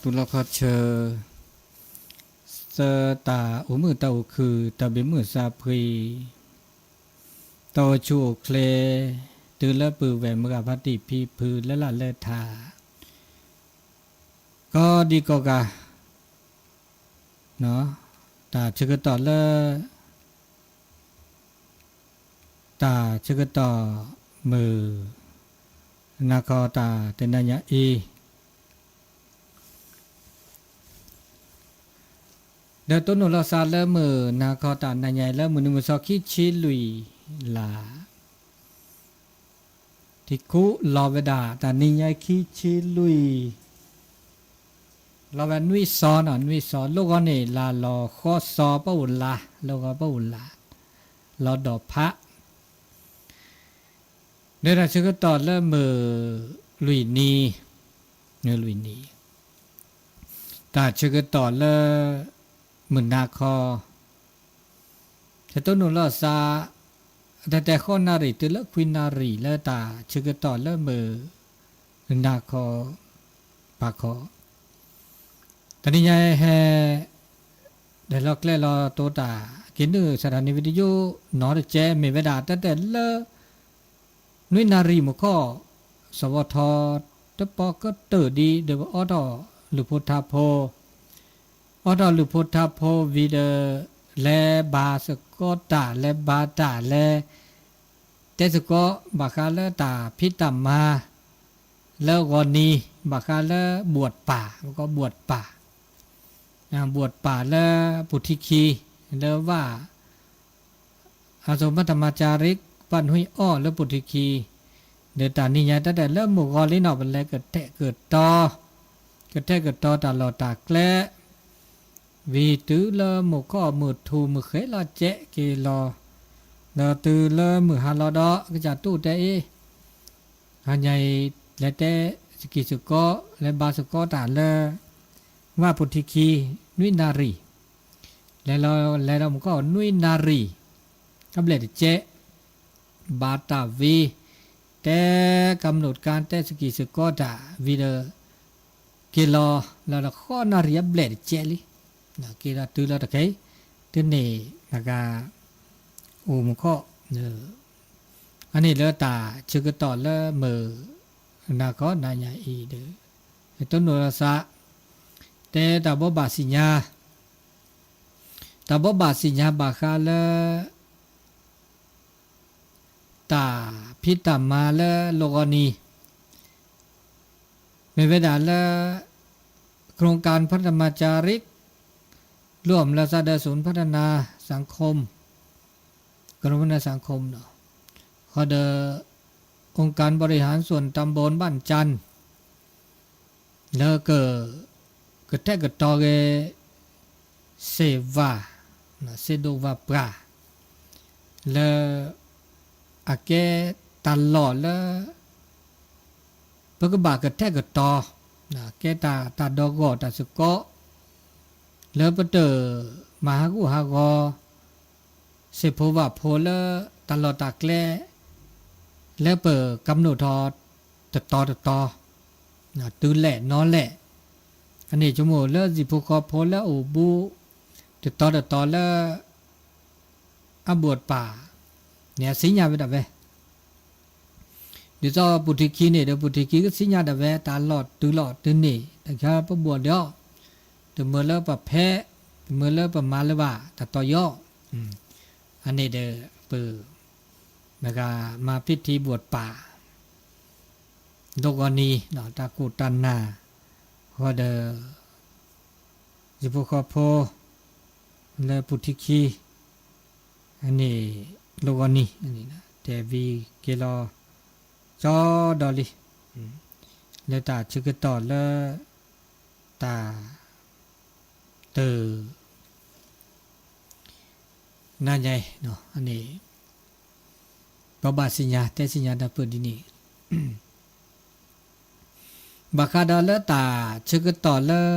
ตุลาคาเชอสตาอุมือเตาคือตาเบมือซาพรีตอชูเคลตือละปือแหวมกาพัติพีพือและละเลธาก็ดีก็กะเนาะตาชกต่อละตาชกต่อมือนาคอตาเตนัญญาอีเดต้นนลซาเลมือนาคอตานัญญาเลมือนุมซอคิชิลุยลาที่คุลอเวดาตานิญาคิชิลุยเราแบบนุ้ยซอน่ะนุ้ยซอโลกนี่ลาลอข้อซอปะอุลาโลกปะอุลาลอดอกพระเดี๋ยวเราจะก็ต่อเริ่มมือลุยนีเนื้อลุยนีตาจะก็ต่อเริ่มมือนาคอแต่ต้นนุลซาแต่ข้อนารีตัวละควินารีแล้วตาจะก็ต่อเริ่มมือนาคอปากคอตอนนี้ยายแห่เดี๋ยวเราแกล้รอตัวตากินดูสถานีวิทยุนอร์เจมีเวลาแต่ละนุ้ยนารีมุข้อสวทตปอก็เตอดีเดวออดอลุพุทธาโพออดอลุพุทธาโพวิเดแลบาสกอตาแลบาตาแลเตสกอบาคาเลตาพิตามาแล้วกอนีบาคาเลบวชป่าก็บวชป่าบวชป่าแล้วปุถิคีแล้วว่าอาสมพัตมาจาริกปันหุยอ้อแล้วปุถิคีเดตานิยาแต่เริ่มหมู่กอลินออกเป็นแล้วเกิดแทะเกิดตอเกิดแทะเกิดตอตลอดตาแกล้วีตื้อเริ่มหมู่ข้อมือทูมือเขลอเจ๊กีรอแล้วตื้อเริ่มมือฮาลอดอก็จะตู้แต่หันใหญ่และแต่สกิสุกอและบาสุกอตาเลว่าปุถิคีนุยนารีแล้วเราก็นุยนารีกับเลดเจบาตาวีแต่กำหนดการแต่สกิสกอตาวีเดกิโลแล้วเราข้อนารีเบลดเจลินะกิลาตุลาตะไคตัวนี้นะกาอุมข้ออันนี้เลตาชึกต่อเลมือนาข้อนาญาอีเดต้นโนรสะแต่ตาบบาสิญาตาบบาสิญาบาคาเลตาพิตามาเลโลกนีไม่เวดาเลโครงการพัฒนาจาริกร่วมรัศดรศูนย์พัฒนาสังคมกรมพัฒนาสังคมเนาะขอเดองค์การบริหารส่วนตำบลบ้านจันทร์แล้วก็แทกตอเกเซวาเซโดวาปราแล้วอาเกตลอดแล้วปกบากระแทกกระตอแกตาดอกอตาสกอแล้วปเตอมหากุหากอเสพวะโพลตลอดตาแกลแล้วเปิดกำหนดทอตอตื่นแหละนอนแหละอันนี้จมูกแล้วสิพคอโพแล้วโอบูตอแล้วอบวชป่าเนี่ยสิญญาไปดับเวเดี๋ยวจะปุถุคีเนี่ยเดี๋ยวปุถุคีก็สิญญาดับเวตาหลอดตื่นนี่แต่แค่ปบวชเดียวแต่เมื่อเลิกปะแพ้เมื่อเลิกปะมาเลยว่าแต่ต่อย่ออันนี้เดี๋ยวเปิดมาพิธีบวชป่าโลกนี้เนาะตากูตันนาพอเดจิบุคโพและปุถุคีอันนี้โลกนี้อันนี้นะแต่วีเกลอจอดอลิแล้วตาชึกต่อแล้วตาเตอน่าใหญ่เนาะอันนี้บาสิญญาแต่สิญญาดาเปิดดีนี่บาคาดาแล้วตาชึกต่อแล้ว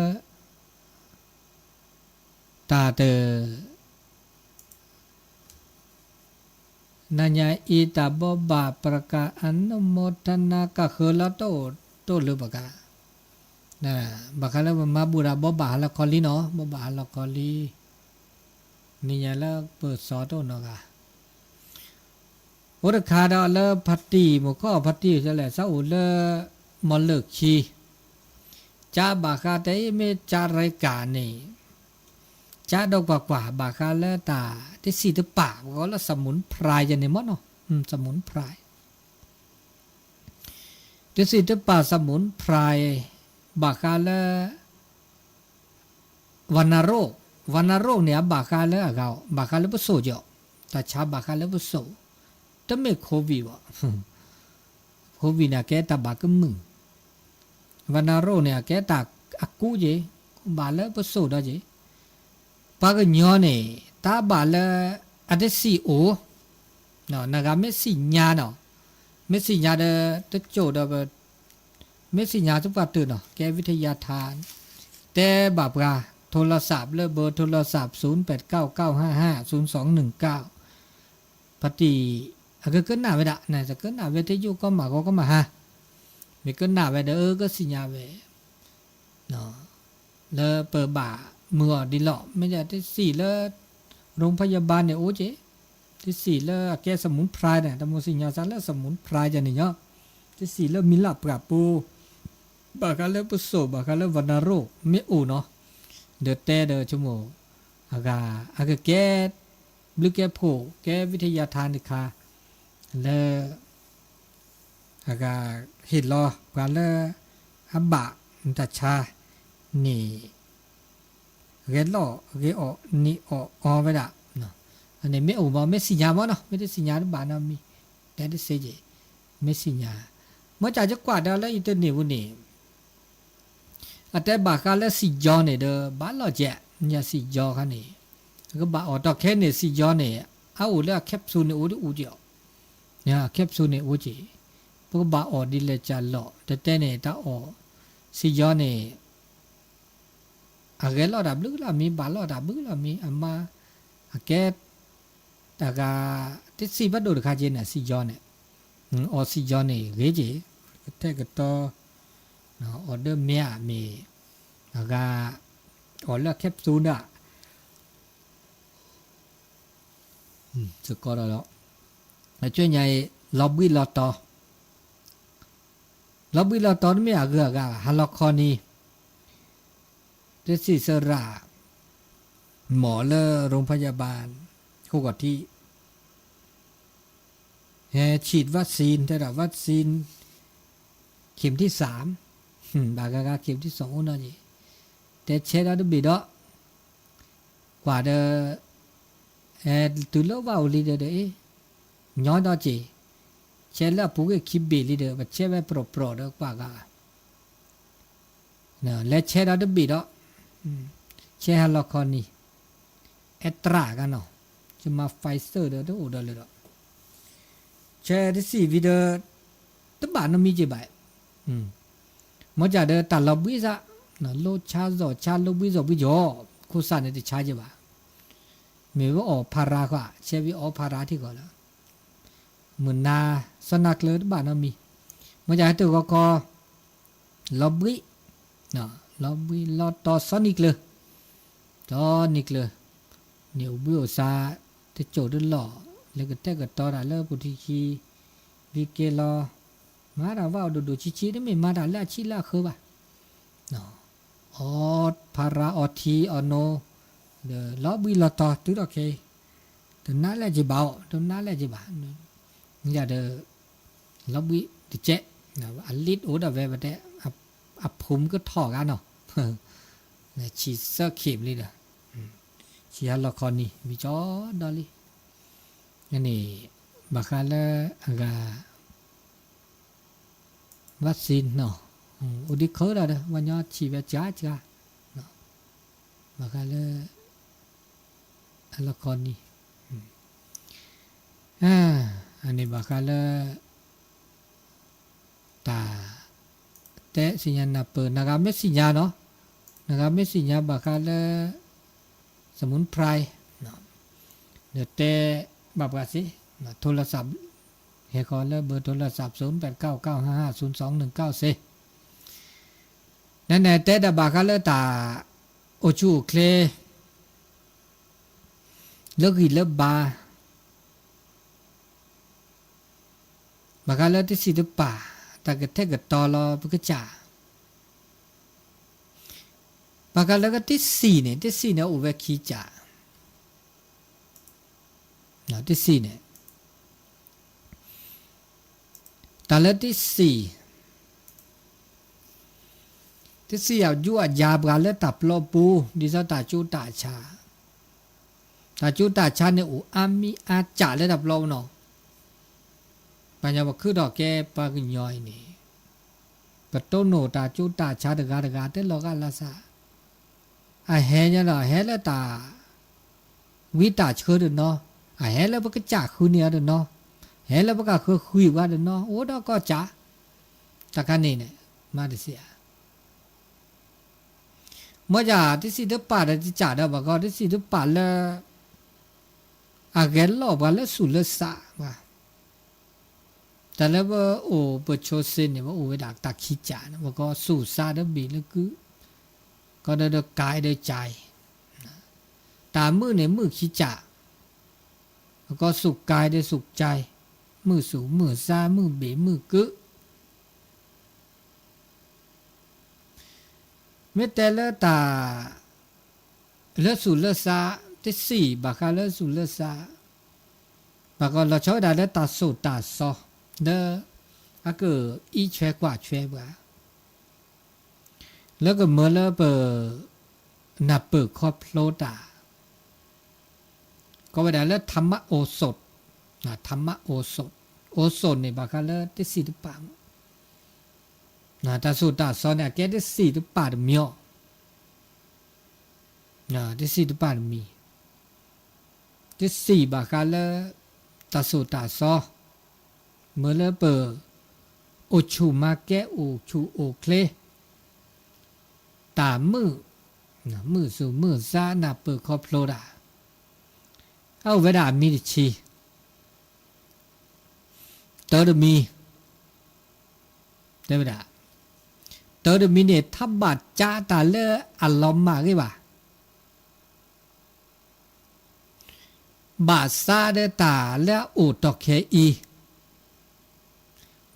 ตาเตอนัญญาอีตาบบาประกาศอนุโมทนากะเคลโตหรือบกา นะบาคาแล้วมาบูราบบาละคอลีเนาะบบาละคอลีนี่ยาละเปิดสอต้นเนาะกะโอรคาดาละพัตติมก็พัตติจะแหละซาอุละมอลเลิกชีจ้าบาคาแต่ไม่จารายการนี่จ้าดอกกว่าบาคาละตาที่สีตะปะก็ละสมุนไพรจะเนี่ยมั้งเนาะสมุนไพรที่สีตะปะสมุนไพรบาคาละวันโรคเนี่ยบาคาละก็บาคาละผสมจ่อแต่ชาบาคาละผสมแต่ไม่โควิดวะโควิดเนี่ยแกตาบากมึงวันโรคเนี่ยแกตาอักกูเจบาละผสมได้เจปากย้อนเนี่ยตาบาละอันที่สี่โอเนาะนะครับไม่สี่ญาเนาะไม่สี่ญาเดตะโจดแบบไม่สี่ญาทุกปัตตุเนาะแกวิทยาทานแต่แบบว่าโทรศัพท์เบอร์โทรศัพท์0899550219ปฏิก็เกินหน้าเวดะนะจะเกินหน้าเวทยุก็มาฮะไม่เกินหน้าเวดะก็สิญญาเวเนาะแล้วเปิดบ่ามือดีหลอไม่ใช่ที่สี่แล้วโรงพยาบาลเนี่ยโอ้เจที่สี่แล้วแกสมุนไพรเนี่ยตะโมสิญญาซะแล้วสมุนไพรจะนี่เนาะที่สี่แล้วมีหลับปราปูบากาแล้วปุโสบากาแล้ววันโรคไม่อูเนาะเดอเตเดอชั่วโมงอากาแกบลึกแกโผแกวิทยาทานนี่ค่ะแล้วอากาเห็นรอกว่าแล้วอับบะตัดชานี่เกลอเกอนี่อไปละเนาะอันนี้ไม่อูบ่ไม่สิญญาบ่เนาะไม่ได้สิญญาบานามีแต่ได้เสจไม่สิญญาเมื่อจะกว่าดาแล้วอีตัวนี้วุนี่อาแต่บากาแล้วสิจอเนี่ยเด้อบาลอเจเนี่ยสิจอคันนี่ก็บาออตอแค่เนี่ยสิจอเนี่ยเอาแล้วแคปซูลเนี่ยอูเดียวเนี่ยแคปซูลเนี่ยอูจีพวกบาออดิเลจาลอแต่เนี่ยตาออสิจอเนี่ยอาเกลอดับลึกละมีบาลอดับลึกละมีอามาอาแกตากาติสิบัดโดดคาเจเนี่ยสิจอเนี่ยออสิจอเนี่ยเกเจแต่ก็ต่อออเดอร์เมียมีแล้วก็ออเลือกแคปซูลอ่ะจะก็แล้วแล้วช่วยใหญ่ล็อบบี้ลอตอนี่ไม่อาเกือกฮาลคอนีเดซิสระหมอเลโรงพยาบาลคู่กับที่ฉีดวัคซีนแต่ละวัคซีนเข็มที่3บากากาเข็มที่2นั่นนี่แต่เช็ดแล้วบิดกว่าเดตุลว่าอุลีเดย้อนต่อจีเช็ดแล้วปุ๊กคิบเบลีเดบัดเช็ดไว้โปรเดกว่ากาเนาะและเช็ดแล้วบิดเช็ดฮัลโลคอนีเอตรากันเนาะจะมาไฟเซอร์เดอโดเลยเช็ดที่สี่วิดตบ้านมีจีบมอจ่าเดตัดลบวิซะเนาะโลชาลบวิซวิจอคุสานเนี่ยจะชาจีบ่ามีว่าออกพาราก็เชวิออกพาราที่ก่อนแล้วเหมือนนาสนักเลยบ้านเรามีมอจ่าให้ตัวก็ลบวิเนาะลบวิลอตอสนิกเลยเนี่ยอุบิโอซาที่โจดหล่อแล้วก็แต่ก็ต่อได้เลยปุถุคีวิเกลอมาดาว่าดูชิได้ไม่มาดาละชิละคือป่ะเนาะออพาราออทีอโนเดลอบิลอตอตุโอเคตัวนั้นแหละจีบ่าวอย่าเดลอบิติเจนะอันลิดโอดาเวบแต่อับภูมิก็ถอกันเนาะเนี่ยชีเซอร์เข็มเลยเด้อชีฮัลโลคอนีวิจอดอลีนี่บาคาเลอากาวัคซีนเนาะอุดิเคอร์ได้วันนี้ชีวจ้าเนาะมากันเลยอัลคอนนี่อันนี้มากันเลยตาแต่สิญญาณเปิดนะครับไม่สิญญาเนาะนะครับไม่สิญญาบากันเลยสมุนไพรเนาะเดี๋ยวแต่แบบว่าสิโทรศัพท์เฮคอนแล้วเบอร์โทรศัพท์0899550219เซใน นั่นแหละแต่ดาบาคาเลตาโอชูเคลเลิกหิเลบาบาคาเลที่สิทธิ์ป่าตากระเทกตอลอปกจ่าบาคาเลก็ที่สี่เนี่ยอุเวคีจ่านะที่สี่เนี่ยตาเลที่สี่เอายั่วยาบาเลตับโลปูดิซาตาจูตาชาตาจูตาชาเนี่ยอุอามีอาจ่าเลตับโลเนาะปัญญาบอกคือดอกแกปากย่อยนี่กระต้นโนตาจูตาชาตะกาเตลอกาลาซาอะแฮเนี่ยละแฮละตาวิตาเชิดเนาะอะแฮละบกจ่าคือเนี่ยเนาะแฮละบกคือคุยว่าเนาะโอ้ดอกก็จ่าตะกันนี่เนี่ยมาดิเสียเมื่อจ่าที่สิทธิ์ป่าได้จ่าได้บอกก็ที่สิทธิ์ป่าละอะแกลอบว่าละสุลสาว่าแต่แล้วว่าโอ้ปะโชเซนเนี่ยว่าโอ้เวลาตักขี้จ่านะว่าก็สู่ซาได้บีแล้วก็ได้กายได้ใจตามือเนี่ยมือขี้จ่าแล้วก็สุขกายได้สุขใจมือสูงมือซามือบีมือกึเมื่อแต่ละตาเลือสู่เลือซาที่สี่บาคาเลือสู่เลือซาบาก็เราชอบได้แล้วตาสูตาซอเด้ออะก็อีแชกว่าแชกว่าแล้วก็เมื่อแล้วเปิดนับเปิดครอบโลตาก็ไปได้แล้วธรรมะโอสถนะธรรมะโอสถเนี่ยบาคาเลที่สี่ตุปังนะตาสูตาซอเนี่ยแกที่สี่ตุปาดมีนะที่สี่ตุปาดมีที่สี่บาคาเลตาสูตาซอเมื่อแล้วเปิดโอชูมาแกโอชูโอเคลตามือนะมือสูมือซานับเปิดครอบโลตาเอาเวลามีดิชีเตอร์มีได้เวลาเตอร์มีเนี่ยทับบาดจ้าตาเลออัลลอมมากี่บ่าบาซาเดตาและโอตอกเคอี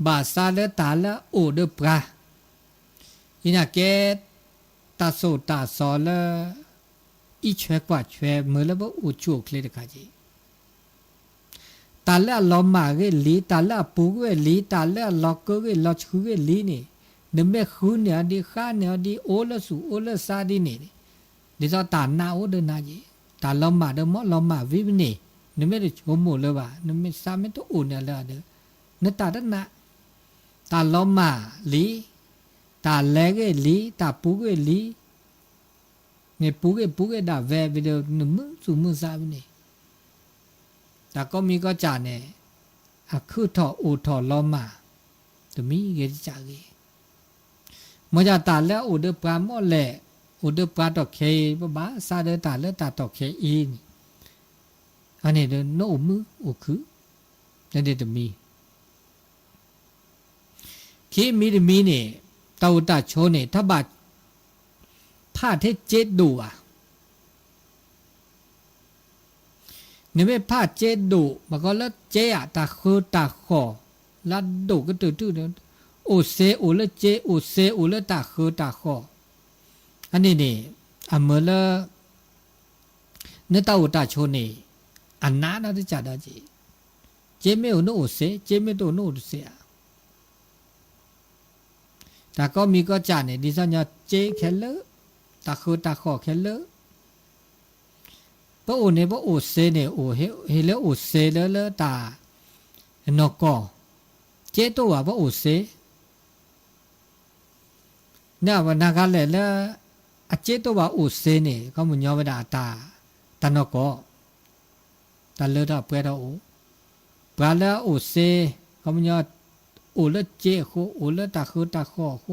บาซาเดตาและโอเดปราอินาเกตาโซตาซอลอีเชกว่าเชเมื่อแล้วว่าอุจูเคลดกาจีตาเล่ลอมมาเกลีตาเล่ปูเกลีตาเล่ล็อกเกลอชูเกลีนี่เนเมคูเนี่ยดีข้าเนี่ยดีโอเลสูโอเลซาดีนี่ดิซาตานาโอเดนาจีตาลอมมาเดมอลอมมาวิบนี่เนเมดิชโมเลว่าเนเมซาเมโตโอเนี่ยละเดเนตาดนะตาลอมมาลีตาเลเกลีตาปูเกลีเนี่ยปูเกดาเววิเดนมือสูมือซาบินี่แต่ก็มีก็จ่าเนี่ยอะคือถออูถอล้อมาตมีเกจ่าเกเมื่อจะตาแล้วอูเดปรามอแหละอูเดปราตอกเคบ้าซาเดตาแล้วตาตอกเคอีนี่อันนี้เดนโนมืออูคือนั่นเดตมีคีมีดมีเนี่ยตาอุตาโชเนี่ยถ้าบาดพาเทเจดูอ่ะเนี่ยไม่พาเจดูมันก็แล้วเจอะตาคือตาขอแล้วดูก็ตื่นเนี่ยโอเซโอเลเจโอเซโอเลตาคือตาขออันนี้เนี่ยอเมลเนี่ยตาอุตาโชเนี่ยอันนั้นน่าจะจัดได้จีเจไม่โอโนโอเซเจไม่โตโนโอเซแต่ก็มีก็จัดเนี่ยดิฉันจะเจแค่เลตาคือตาขอแค่เลปะโอเนี่ยปะโอเซเนี่ยโอเฮเลโอเซเลตานอกก็เจตัวปะโอเซเนี่ยวันนักการเลยแล้วอาเจตัวโอเซเนี่ยเขามันยอมไปด่าตานอกก็ตาเลตาเปรโอปลาแล้วโอเซเขามันยอมโอเลเจโคโอเลตาคือตาขอโค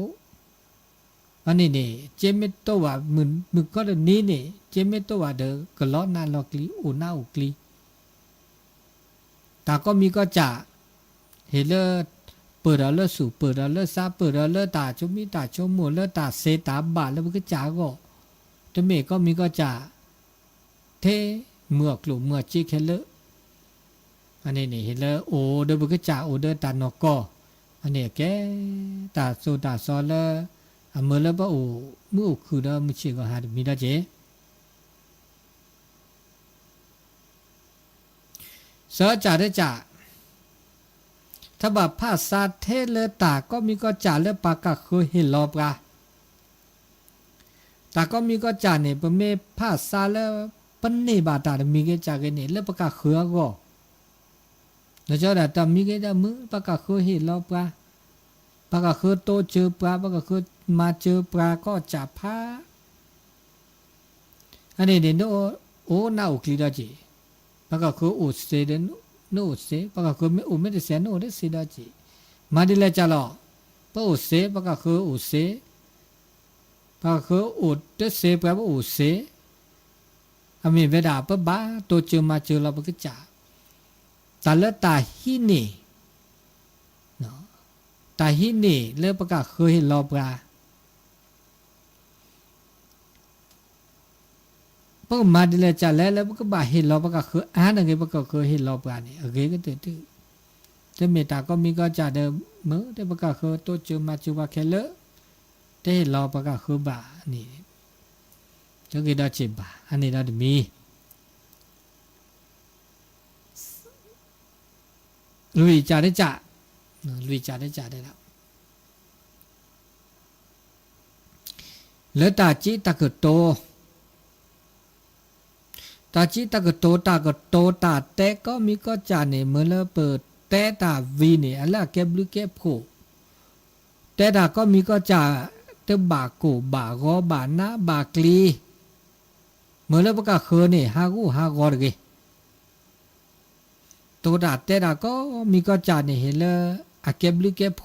อันนี้เนี่ยเจมิโตว่ามึงก็เดี๋ยวนี้เนี่ยเจมิโตว่าเดอกล้อนาลอกลีอูน่าอุกลีแต่ก็มีก็จะเฮเลต เปิดแล้วสู่เปิดแล้วซาเปิดแล้วตาชมีตาชมูแล้วตาเสตาบาแล้วมันก็จาก็แต่เมก็มีก็จ่าเทเมื่อกลุ่มเมื่อจีเคเลอันนี้นี่เห็นแล้วโอ้เดบุกจ่าโอเดตานอกก็อันนี้แกตาโซตาซอแล้วเมื่อแล้วปะโอ้เมื่อคือแล้วมันเชื่อก็หามีได้เจเสือจ่าได้จ่าถ้าแบบภาษาเทเลตาก็มีก็จ่าเลปากะคือเห็นรอบกะตาก็มีก็จ่าเนี่ยเป็นเมภาษาแล้วปันนี่บาตามีก็จ่ากันเนี่ยเลปากะคือก็แล้วเจ้าแต่มีก็ได้มือปากะคือเห็นรอบกะปากะคือโตเจอปลาปากะคือมาเจอปลาก็จ่าผ้าอันนี้เนี่ยโอ้น่าอุกฤษจีปากะคืออุดเสดนโน่เสปากะคือไม่อุไม่ได้เสโน่ได้เสดจีมาดิเลจ่าหรอปะอุเสปากะคืออุเสปากะคืออุดได้เสปลาปะอุเสอเมเวดาปะบ้าโตเจอมาเจอเราปะก็จ่าตาเลตาหินีเนาะตาหินีเลปะกะเคยเห็นรอบกาปะมาดิเลจ่าแล้วปะก็บ่าเห็นรอบปะกะคืออ่านอะไรปะก็เคยเห็นรอบกานี่โอเคก็ตื่นแต่เมตาก็มีก็จ่าเดิมมื้อแต่ปะกะคือโตเจอมาเจอว่าแค่เลแต่เห็นรอบปะกะคือบ่านี่จะกี่ดอกจิบ่าอันนี้ดอกมีลุยจ่าได้จ่าลุยจ่าได้จ่าได้แล้วแล้วตาจีตากโตตาจีตากโตตากโตตาเตก็มีก็จ่าเนี่ยเมื่อละเปิดเตตาวีเนี่ยอะไรแกบลูแกบโคเตตาก็มีก็จ่าเตบาโกบากอบานาบากลีเมื่อละปะกะเคเนี่ยฮากูฮากอดเกตัวดาเตดาก็มีก็จ่าเนี่ยเห็นแล้วอาเก็บลึกเก็บโผ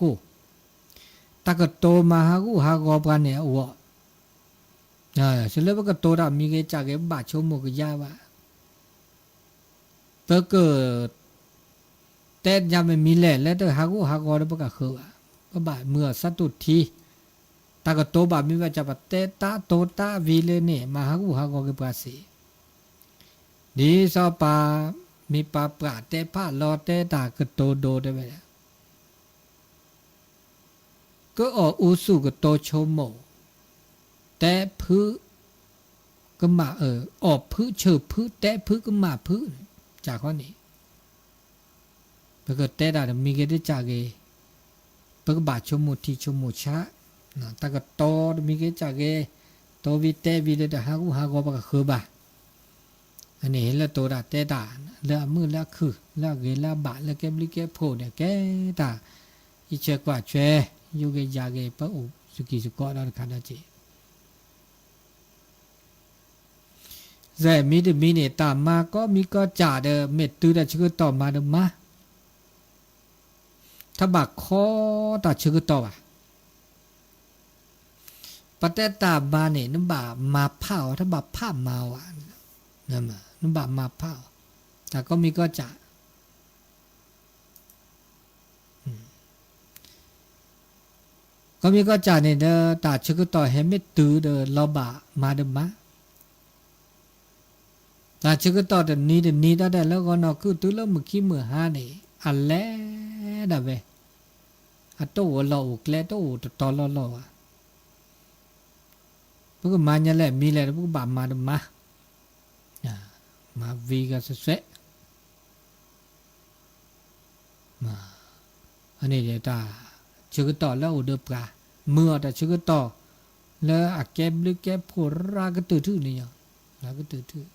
ตากโตมาฮากูฮากอบกันเนี่ยอ้วเสร็จแล้วก็ตัวดามีก็จ่าเก็บบาชมโมกยาวะเตก็เตดยาไม่มีแหล่แล้วเตฮากูฮากอดปะกะคือก็บาเมื่อสัตุทีตากโตบามีว่าจะปะเตตาโตตาวีเลเนี่ยมาฮากูฮากอเก็บกะสิดีซอปามีปาปราเตผ้าลอเตตากโตโดได้ไหมก็ออกอุสุกโตชมโมแต่พื้ก็มาออกพื้เชื่อพื้แต่พื้ก็มาพื้จากข้อนี้เพราะก็แต่ได้มีกันได้จากเอเพราะก็บาชมโมทีชมโมชะตากโตมีกันจากเอโตวิเตวิเลดฮากุฮากอปะก็คือบาอันนี้เห็นแล้วตัวดาเตตาแล้วมือแล้วคือแล้วเกแล้วบาแล้วแกมลิเกโพเนี่ยแกตาอีเชกว่าเชยูเกยาเกปะอุสุกิสุกอดาคันจิแซมีดมีเนี่ยตามมาก็มีก็จ่าเดเม็ดตื้อแต่ชื่อต่อมาเดมาถ้าบักคอตาชื่อต่อว่ะปะเตตามาเนี่ยน้ำบามาเผาถ้าบักผ้ามาว่ะนั่นมานุ่มบามาเผาแต่ก็มีก็จะก็มีก็จะเนี่ยเด้อตาชื่อก็ต่อให้ไม่ตื้อเด้อเราบามาเด้อมาตาชื่อก็ต่อเด้อนี้ได้แล้วก็นอคือตื้อแล้วมือขี้มือหานี่อันแลดะเวอะโตเราอุกแลโตตอเราอ่ะพวกมาเนี่ยแหละมีแหละพวกบามาเด้อมามาวีกันเสร็จมาอันนี้เดี๋ยวตาชื่อต่อแล้วอุดปลาเมื่อแต่ชื่อต่อแล้วอาเก็บหรือแก็บผลรากระตือทื่อนี่ยังรากระตือทื่อ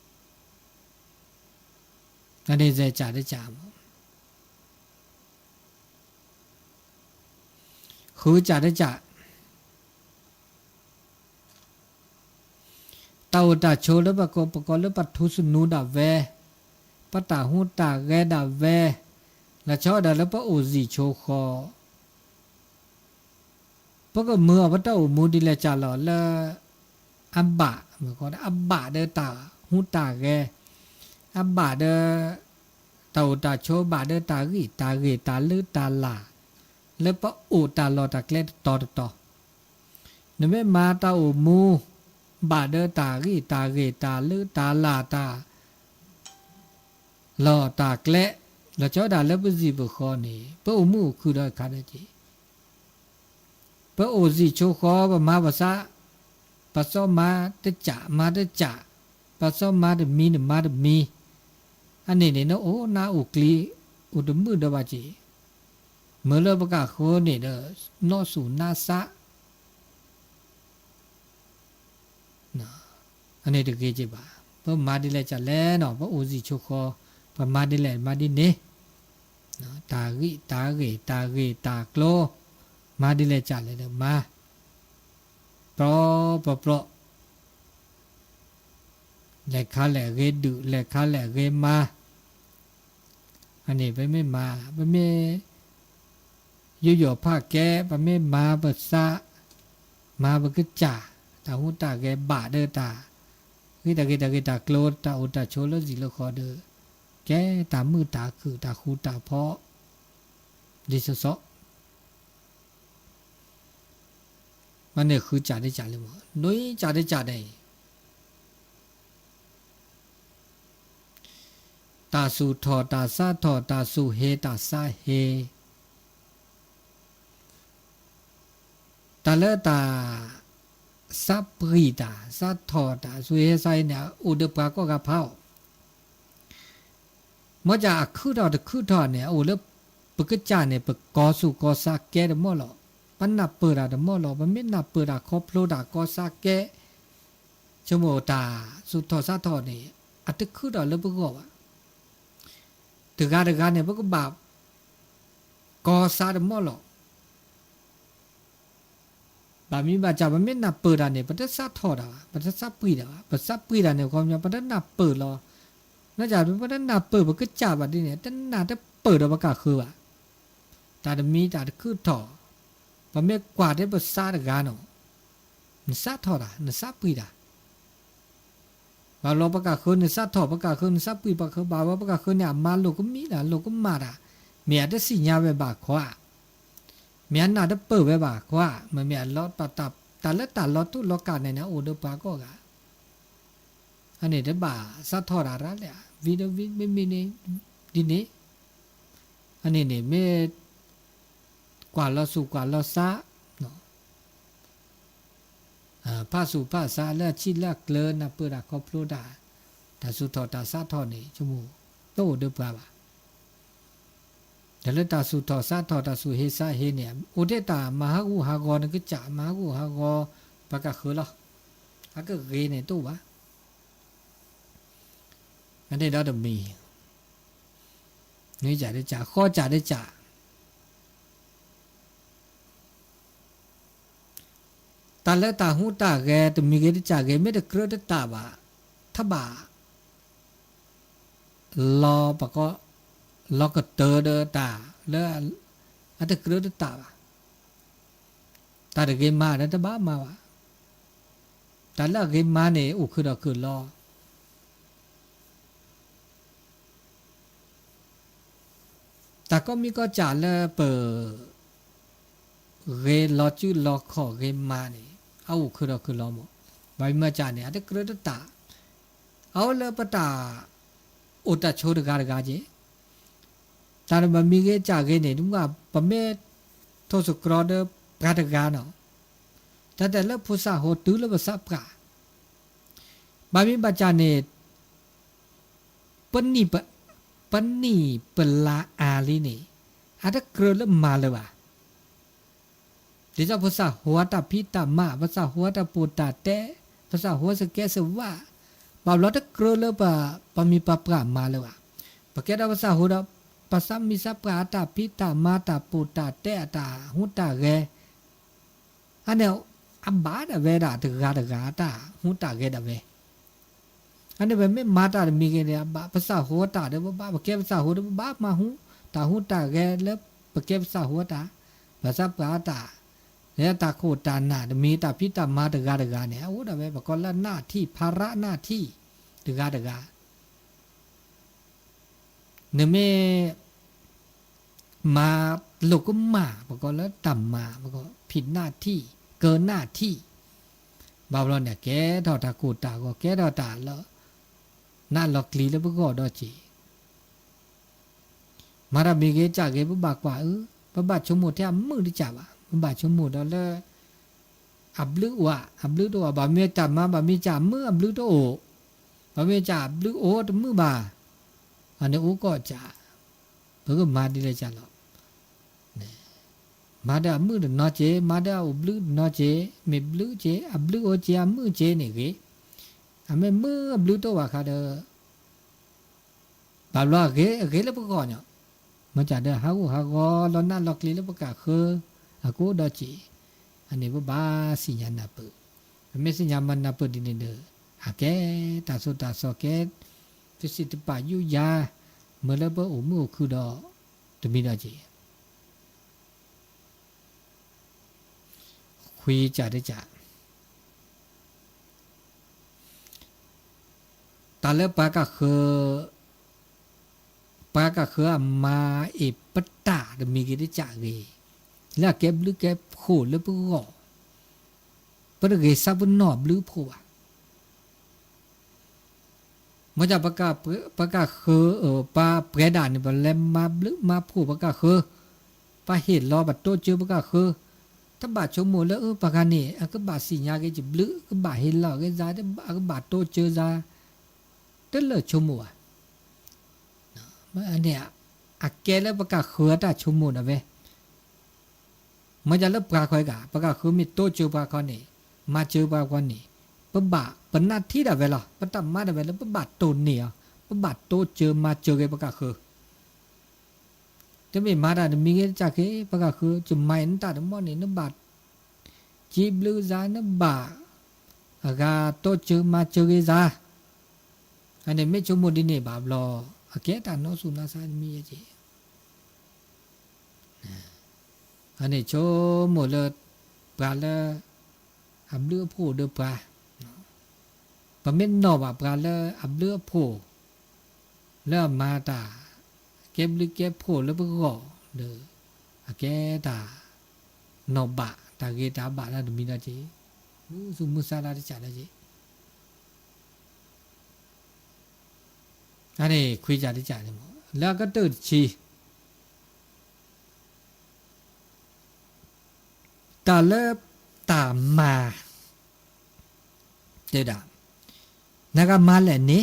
อันนี้จะจ่าได้จ่าคือจ่าได้จ่าตาตาโชแล้วปะก็ปะก็แล้วปัทุสนูดาเวปะตาหูตาแกดาเวแล้วชอดาแล้วปะโอซีโชคอปะก็เมื่อปะตาโอมูดิเลจ่าหล่อละอับบะเมื่อก่อนอับบะเดตาหูตาแกอับบะเดตาตาโชบะเดตากีตาลือตาลา แล้วปะโอตาลอตาเกลต่อนั่นไม่มาตาโอมูบาเดตากีตาเกตาลือตาลาตาลอตาเกลแล้วเจ้าดาแล้วปจีบคอนี่ปะโอมูคือได้ขาดจีปะโอจีโชคอปะมาภาษาปะซอมาเตจ่ามาเตจ่าปะซอมาเดมีเดมาเดมีอันนี้เนี่ยโอ้นาอุกลีอุดมือดบาจีเมื่อเลิกประกาศโคนี่เด้อนอสูนาซะนะอันนี้เด็กเกจิบาเพราะมาดิเลจะแล้วเนาะเพราะโอซีโชคอพอมาดิเลมาดิเนนะตากิตาเกตาเกตาโกลมาดิเลจะเลยเด้อมาปรอปรเลขาเลเกดุเลขาเลเกมาอันนี้ไปไม่มาไปไม่อยู่ๆภาคแกไปไม่มาภาษามาบกจ่าตาหูตาแกบาเดอตากิตาโกลตาอุตาโชลสิลคอเดอแกตามือตาคือตาคูตาเพาะดิสซอมันเนี่ยคือจ่าได้จ่าเลยมั้งนุ้ยจ่าได้ตาสูทอตาซาทอตาสูเฮตาซาเฮตาเลตาซับปรีตาซัดทอตาสุเฮไซเนี่ยอุดปาก็กะเพราเมื่อจะคือทอเนี่ยโอ้แล้วปกจ่าเนี่ยปกกอสุกอซาแกเดมอลอปันนับเปิดอะเดมอลอปันไม่นับเปิดอะคอพโลดากอซาแกชโมตาสุทอซัดทอเนี่ยอัตคือดอแล้วปกว่าตึกาเนี่ยปกบาปกอซาเดมอลอบามีบาจาบาไม่นับเปิดเนี่ยปัตสัตทอดปัตสัตปีปัตสัตปีเนี่ยความยาวปัตนับเปิดรอน่าจะเป็นปัตนับเปิดมันก็จับแบบนี้เนี่ยแต่น่าจะเปิดประกาศคือว่าแต่มีแต่คือถอบาไม่กว่าได้ปัตสัตกันเนาะนึกสัตทอดนึกสัตปีบาเราประกาศคือนึกสัตทอประกาศคือนึกสัตปีประกาศบาว่าประกาศคือเนี่ยมาโลกก็มีนะโลกก็มาเมียได้สิญญาเวบาขวาเมียน่าจะเปิดไว้บ่าว่ามันเมียลอดปะตับแต่ละตาลอดตุลอกันเนี่ยนะโอเดปาก็กะอันนี้เดบ่าสัทธอราระเลยวิดวิไม่มีนี่ดินี่อันนี้เนี่ยไม่กว่าเราสู่กว่าเราซะเนาะผ้าสู่ผ้าซาแล้วชิละเกลือนะเปิดอะคอพลูดาแต่สุทอตาสัทธอนี่ชั่วโมงโตเดปาบ่าแต่ละตาสุทอซาทอตาสุเฮซาเฮเนี่ยอุเดตามหากุหากรนึกจ่ามหากุหากรปากกะคือละฮักก็เกเนี่ยตู้วะอันนี้เราจะมีนี่จ่าได้จ่าข้อจ่าได้จ่าตาละตาหูตาแกตัวมีเกได้จ่าแกไม่ได้เกลือได้ตาบ่าถ้าบ่ารอปะก็เราก็เตอเดอตาแล้วอันตะเกลือตาตาเดเกมาแล้วตาบ้ามาวะตาละเกมาเนี่ยอุคือเราคือรอแต่ก็มีก็จ่าแล้วเปิดเกลอจูลอขอเกมาเนี่ยเอาอุคือเราคือรอหมดใบมาจ่าเนี่ยอันตะเกลือตาเอาเลยปะตาอุตตะโชดการกาเจตาบะมีเกจ่าเกเนี่ยทุกว่าปะเมทศกรอเดกาตกาเนาะแต่ละพุทธะโหตุละภาษาปะบะมีบาจาเนี่ยปนนี่เปลาอาลีนี่อาจจะเกลือละมาเลยวะเดี๋ยวภาษาหัวตาพิตามาภาษาหัวตาปูตาเตภาษาหัวสแกสว่าบาเราจะเกลือละปะมีปะปะมาเลยวะปะแกได้ภาษาหัวภาษามิสปราตาพิตามาตาปูตาเตตาหุตาเกอันเนี้ยอับบาดเวดาตกาตาหุตาเกดเวอันนี้เป็นไม่มาตามีเกเนี่ยภาษาหัวตาเดี๋ยวบ้าปะแกภาษาหัวเดี๋ยวบ้ามาหุตาหุตาเกแล้วปะแกภาษาหัวตาภาษาปราตาเนี่ยตาโคตานามีตาพิตามาตกาเนี่ยโอ้ดเวปะก็ละหน้าที่ภาระหน้าที่ตกาเนี่ยไม่มา โลกก็มาปะก็แล้วต่ำมาปะก็ผิดหน้าที่เกินหน้าที่บาบลอนเนี่ยแกทอตากูตาก็แกทอตาแล้วน่าหลอกลีแล้วปะก็ดอจีมารามีเกจากเกปะบากว่าปะบาชมูเทียมือดิจ่าปะบาชมูดอแล้วอับลึกว่ะอับลึกตัวบาเมียจับมาบามีจ่ามืออับลึกตัวโอบาเมียจ่าอับลึกโอตัวมือบาอันนี้โอก็จ่าเพิ่งมาดีเลยจ่าหรอกมาได้มือเดนอเจมาได้อับลึกนอเจไม่บลึกเจอับลึกโอเจมือเจนี่เกอเมมืออับลึกตัวว่าค่ะเด้อบาลว่าเกแล้วปะก็เนี่ยมันจ่าเด้อฮากูฮาก็ลอนน่าหลอกลีแล้วปะกะคืออากูดอจีอันนี้ว่าบาสิญญาณเปิดไม่สิญญามันนับเปิดดินเดออาแกตาสุตาสอแกจะสิตปายุยาเมื่อแล้วเบออุมุคือดอตมีดอจีคุยจ่าได้จ่าตาเล็บปากคือมาเอปตาดมีกิจจ่าเกแล้วแกบลึกแกโขแล้วปก็ปะเกซับนอบลึกโผอ่ะมันจะปากาคือปาเปรดานนี่บ่แลมาลึกมาโผปากาคือปาเห็นรอบัดโตเจอปากาคือถ้าบาดชมมูแล้วปากานี่ก็บาดสิญาเกจิบลึกก็บาดเห็นรอก็จาก็บาดโตเจอจาเตลชมมูอ่ะอันเนี้ยอะแกแล้วปากาคือตาชมมูนะเว้มันจะเลิกปลาคอยกะปากาคือมีโตเจอปลาคอนี่มาเจอปลาคอนี่ปะบะปนาที่ดาเวลาปะตัมมาดาเวลาปะบาดโตเนี่ยปะบาดโตเจอมาเจอเกปากาคือจะไม่มาได้มีเกจากเกปากาคือจะไม่นั่นตาดมอนี่นบาดจีบลูซานบาอากาโตเจอมาเจอเกซาอันนี้ไม่ชมโมดินี่บาบลออะแกตาโนสุนาซามีเจอันนี้โชโมเลปลาละอับเลือโผเดปลาปะเม็ดนอบปลาละอับเลือโผแล้วมาตาเก็บลึกเก็บโผแล้วปะก็เด้ออะแกตานอบบะตาเกตาบะละดมีนาเจมูสุมุสาลาจ่าละเจอันนี้คุยจ่าได้จ่าเนี่ยแล้วก็ตื่นชีตาเล็บตามมาเจดานักมาแหละนี่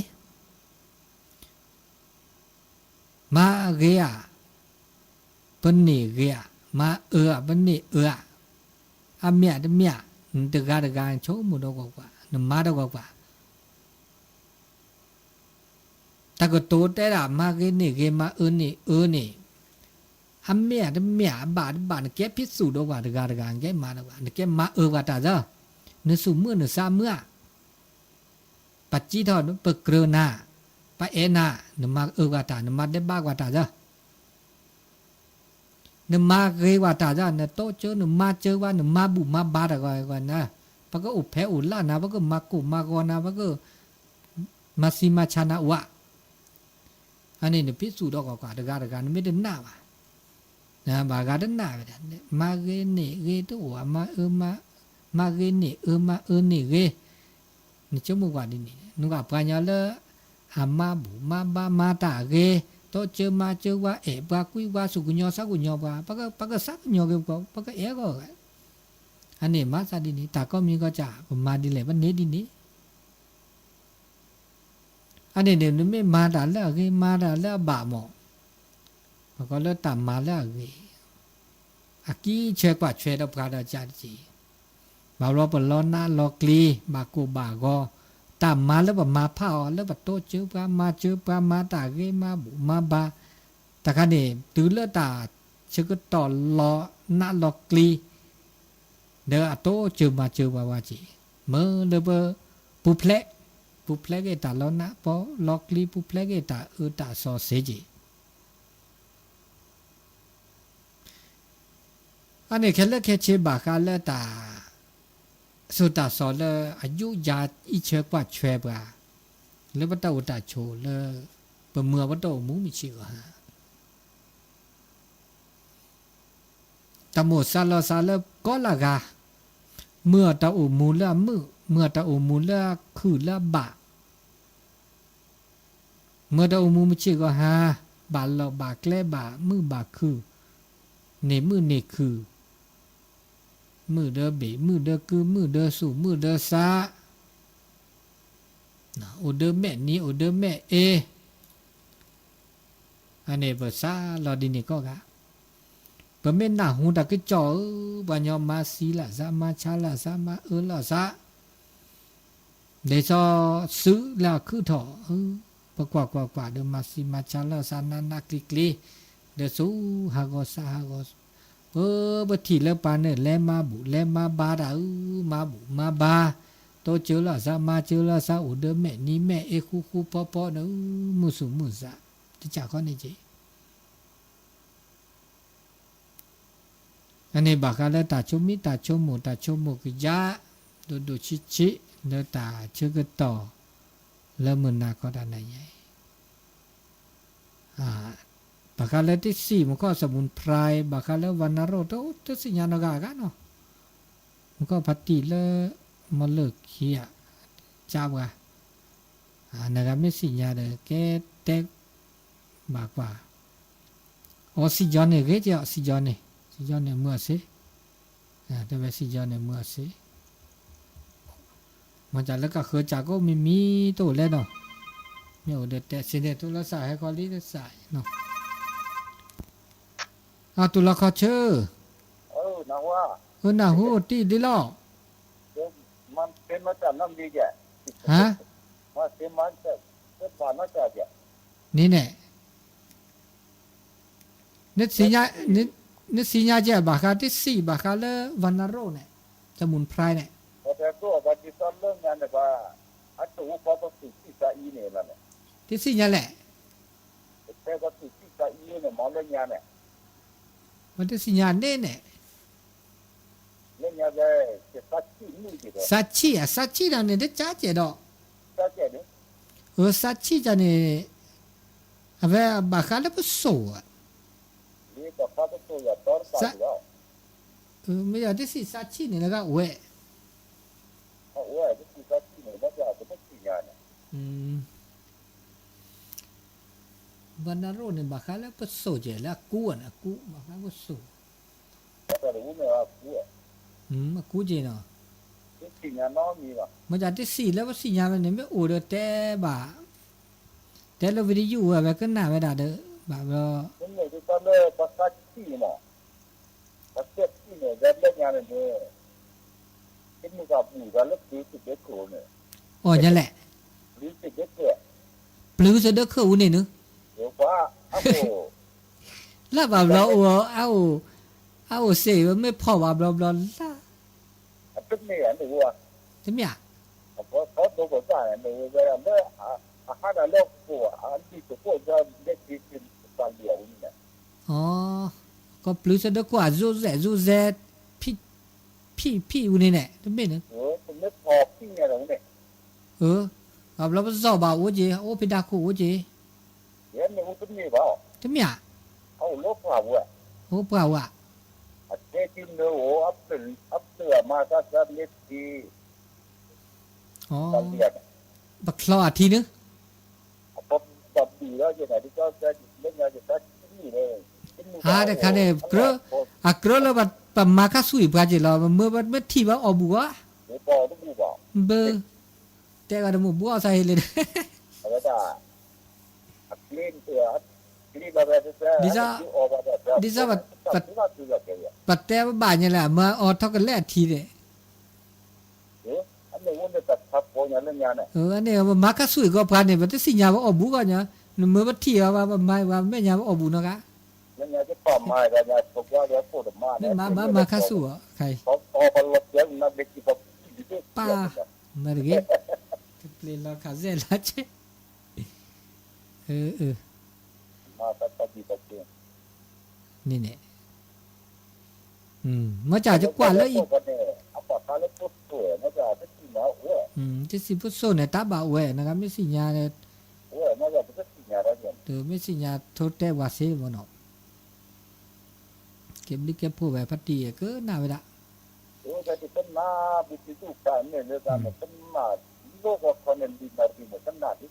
มาเกียปนิเกียมาปนิอาเมียเมียตะการโชมุดอกว่านมาดอกว่าตะกโตแต่ละมาเกนี่เกมานี่อาเมียเมียบาดแกพิสูจน์ดอกว่าตะการแกมาดอกว่าแกมาว่าตาจ้ะนสุมื้อนซามื้อปัจจิทอดปะเกรนาปะเอนานมาว่าตานมาได้บากว่าตาจ้ะนมาเกว่าตาจ้ะนโตเจอนมาเจอว่านมาบุมาบาดว่านะปะก็อุเพอุลานะปะก็มากุมากอนะปะก็มาซิมาชนะวะอันนี้เนี่ยพิสูจน์ดอกกว่าตะการไม่ได้หน้าว่ะนะบากาดหน้าไปมาเกนี่เกตัวมาเกนี่มานี่เกนี่จมูกว่าดินี่นุกปัญญาละอามาบุมาบามาตาเกโตเจอมาเจอว่าบาคุยว่าสุกุญญสักุญญบาปะก็สักญญเกก็ปะก็ก็อันนี้มาซาดินี่ตาก็มีก็จ่ามาดิเลยวันนี้ดินี่อันนี้เนี่ยไม่มาด่าแล้วเกมาด่าแล้วบาหมอก็แล้วตามมาแล้วเกอากีเชกว่าเชดปราดาจาจีบาลอปลอนาลอกลีบากูบากอตามมาแล้วมาพาแล้วโตเจอปลามาเจอปลามาตาเกมาบุมาบาตะคันนี่ตือเลตาเชกต่อลอนาลอกลีเดอโตเจอมาเจอวาจีเมื่อเลเบปุเพลเกตาลอนะปอลอกลีปุเพลเกตาตาซอเซจีอันนี้แค่เล็กแค่เชบากาเลตาสุดตาสอนเลยอายุยาอีเชกว่าเชบาแล้ววัตถุตาโชเลยเมื่อวัตถุมุมิชิกฮะ ตะโมซาลอซาเลก็ละกาเมื่อตะอุมูละมือเมื่อตะอุมูละคือละบะเมื่อตะอุมูมจิก็หาบาลอบาแกลบามือบาคือเนมือเนคือมือเดอเบมือเดอคือมือเดอสู่มือเดอซาโอเดอแม่นี้โอเดอแม่เออันนี้ภาษาลอดินีก็กะปะเมนหน้าหูตะกะจ่อบัญญมาซีละซามาชาละซามาละซาเดซอซื้อละคือถอปะกว่าเดมาซีมาชาละซานานาคลิกลีเดซูฮากอซาฮากอบัดทีละปานเนแลมาบุแลมาบาดามาบุมาบาโตเจอละซามาเจอละซาโอเดแม่นี้แม่เอคูปอปอเนมุสุมุซาจะจากข้อนี้จีอันนี้บอกกันแล้วตาชมิตาชมูตาชมูกิยะดูชิแล้วตาเชื่อกันต่อแล้วมันนาก็ได้ไหนไงบอกกันแล้วที่สี่มันก็สมุนไพรบอกกันแล้ววันนโรตตัวสิญญาณกากันเนาะมันก็พัติแล้วมาเลิกเขียจ้าวะนะครับไม่สิญญาเด้อแกเต็กบอกว่าออสิจอนเนี่ยเกจ้าสิจอนเนี่ยเมื่อสิแต่ว่าสิจอนเนี่ยเมื่อสิมันจะแล้วก็เคยจากก็มีตัวแล้วเนาะเนี่ยเด็ดแต่สิเนี่ยตัวละสายให้คอลีได้สายเนาะตัวละคอเชื่อนะว่าน่ะหูตีดิล่อมันเป็นมาจากน้ำดีแก่ฮะว่าเป็นมาจากเป็นผ่านมาจากแก่นี่แน่นึกสิญานึกสิญญาเจ้าบาคาที่สี่บาคาเลวันนโรเนี่ยสมุนไพรเนี่ยแต่ตัวบัติสันเรื่องงานเนี่ยว่าอันตัวพอตัวสุที่จะอีเนี่ยละเนี่ยที่สิญญาแหละแต่ก็สุที่จะอีเนี่ยมองเรื่องงานเนี่ยมันที่สิญญาเนี่ยเรื่องงานเลยจะสักที่นี่ดีกว่าสัจฉิเราเนี่ยได้จ้าเจดอกจ้าเจเนี่ยสัจฉิจะเนี่ยเอาไว้บาคาเลปุโซนี่ก็พอตัวอย่าตอร์สักแล้วไม่อยากที่สิสัจฉิเนี่ยแล้วก็เว้ยที่สุดที่เนี่ยมันจะเป็นสิ่งงานวันนโรเนี่ยบาคาเลปุโซเจแล้วกูอ่ะกูบาคาปุโซแต่รู้ไหมว่ากูเจเนาะสิ่งงานน้องมีป่ะมันจะที่สี่แล้วว่าสิญญามันเนี่ยไม่โอ้เด้อแต่บ่าแต่เราวิดีโออะแบบก็น่าไม่ได้เด้อบ่าเราเนี่ยที่ตอนนี้ภาษาที่เนาะภาษาที่เนี่ยเรื่องงานเนี่ยที่มีกับมีกันแล้วคือสิเด็กโคเนี่ยนั่นแหละหรือสิเด็กเนี่ยปลื้มซะเด้อคือนี่นึเดี๋ยวว่าแล้วบ่าเราเอาเสียไม่พอว่าเราล่ะเป็นเนี่ยหรือว่าใช่มั้ยเพราะตัวผมจ่ายเนี่ยเวลาเนี่ยหาได้เลิกปวดอันที่ตัวปวดจะได้กินตอนเดียวนี่เนี่ยก็ปลื้มซะเด้อกว่าจูแซพี่อยู่นี่แหละใช่มั้ยเนี่ยผมนึกพอพี่เนี่ยตรงนี้เราบ่ซอบ่าโอเจโอปิดาคูโอเจเดี๋ยวเนี่ยผมนี่บ่ใช่มั้ยเอาโลกว่าว่ะเปล่าอ่ะเจ๊กินเนื้ออัพเสือมาซะสักนิดทีตอนเดียวบักคลอทีนึงปอบดีแล้วจะไหนที่ก็จะเล่นงานจะตัดที่เลยแต่คันเนี่ยกรแล้วปะมาคาสุยบาเจลเมื่อที่ว่าอบัวเบอร์ต้องบัวเบอร์แต่ก็ต้องบัวใส่เลยอะไรจ้ะคลีนตัวคลีนแบบดิซาปัดแต่บ้านนี่แหละมาออดเท่ากันแลทีเด้อันนี้วันนี้ตัดทับโพงานเรื่องงานเนี่ยอันนี้มาคาสุยก็พาเนี่ยมันจะสิญญาว่าอบัวก็เนี่ยเมื่อที่ว่าไม่แม่ญาว่าอบัวเนาะกะแล้วงานจะปั๊มมาแล้วงานพวกว่าเดี๋ยวพูดมาเนี่ยมาคาสุอ่ะใครพอลดเดี๋ยวนักเด็กที่ป้ามาดิเล่นละคาเซละเจมาตัดดีตัดเองนี่เนี่ยมาจากจะกว่าแล้วอีกเอาปากกาเล็กปุ๊บสวยมาจากที่หนาวจะสิพุโซเนี่ยตาบ่าวนะครับไม่สิญญาเนี่ยมาจากที่หนาวแล้วเนี่ยไม่สิญญาโทษแต่ว่าเสียบ่เนาะ เก็บลิเก็บผู้แบบพัตตีก็น่าไปละ โอ้แต่ที่เป็นมาบุตรลูกการเนี่ยเนี่ยการเป็นมาโลกว่าคนนั้นดีมาดีเหมือนกันนาดิ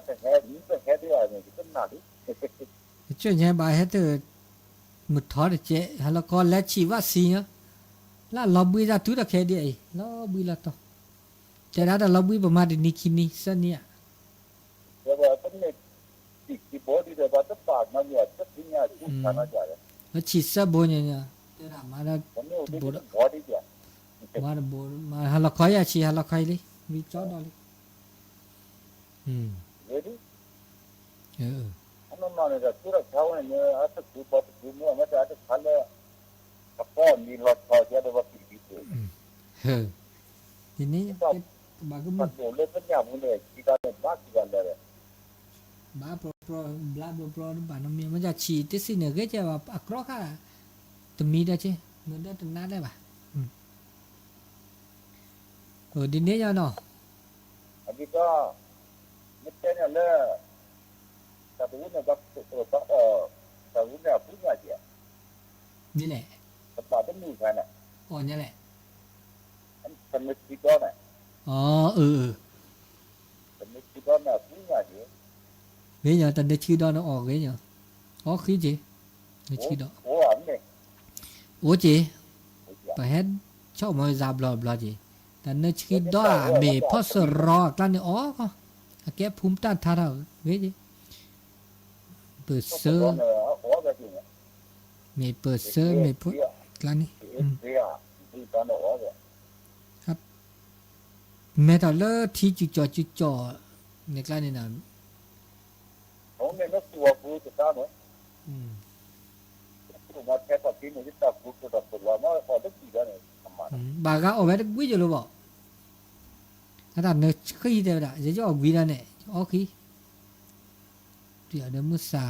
แต่แค่นี้ก็แค่เดียวเนี่ยเป็นนาดิ ช่วยยังบายให้เธอมุดทอดเจ๊ฮัลโหลก็แล้วชีว่าสิเนาะแล้วล็อบบี้จะทุกข์แค่เดียวล็อบบี้ละต่อแต่ถ้าล็อบบี้ประมาณนี้คินี่สันเนี่ย แต่ว่าเป็นเนี่ยที่บอดี้แต่ว่าจะปากมันเนี่ยจะทิ้งเนี่ยทุกขนาดใหญ่ แล้วชีสบเนี่ยแต่ละมาแล้ว ผมเนี่ยเป็นบอดี้เนี่ย มาบมาฮัลโหลคอยชีฮัลโหลคอยเลยมีจอดเลยเดี๋ยวนี้ อันนั้นมาเนี่ยทุกเช้าเนี่ยอาจจะดูบอดี้เนี่ยมันจะอาจจะขันเลยกับพ่อมีรถพอจะได้ว่าปีดีเกิน ทีนี้บางก็ มันโดนเลยเป็นอย่างนี้ที่การเนี่ยมากที่กันเลย บาโปรบลาโปรบานมีมันจะชีติสิเนี่ยก็จะว่าอักรอกอะตัวมีได้ใช่เหมือนได้ตัวนั้นได้ป่ะดินนี้ยังเนาะ อันนี้ก็ไม่ใช่เนี่ยเลยแต่ดูเนี่ยแบบแต่ดูเนี่ยพูดง่ายจี นี่แหละ แต่ป่าเป็นมือกันอ่ะ อ๋อนี่แหละ อันเป็นมือที่ก้อนอ่ะ อ๋อเป็นมือที่ก้อนเนี่ยพูดง่ายจี เงี้ยตอนนี้ชื่อดอนออกเงี้ยอ๋อคือจีนี่ชื่อดอ โอ้อันนี้ โอ้จีไปเห็นชอบมาจับลอจีแต่เนี่ยชื่อดอเมย์พอสรอกันเนี่ยอ๋อก็แกภูมิต้านทานเราเงี้ยจีเปิดเซอร์ โอ้แบบนี้ เมย์เปิดเซอร์เมย์พูดกันนี่ เสียที่ตอนโอ้แบบ เมตาเลอร์ที่จุจ่อในกลางนี่นะ ผมเนี่ยก็ตัวพูดจะตามเหรอตัวมาแค่ปฏิบัติตามพูดตัวตัวว่ามาพอได้กี่กันเนี่ยทำมา บางก็เอาไว้กุ้ยจะรู้บ่ถ้าท่านเนี่ยเคยเดียวละจะเอาวินาเนี่ยโอเคเดี๋ยวเดี๋ยวมุสา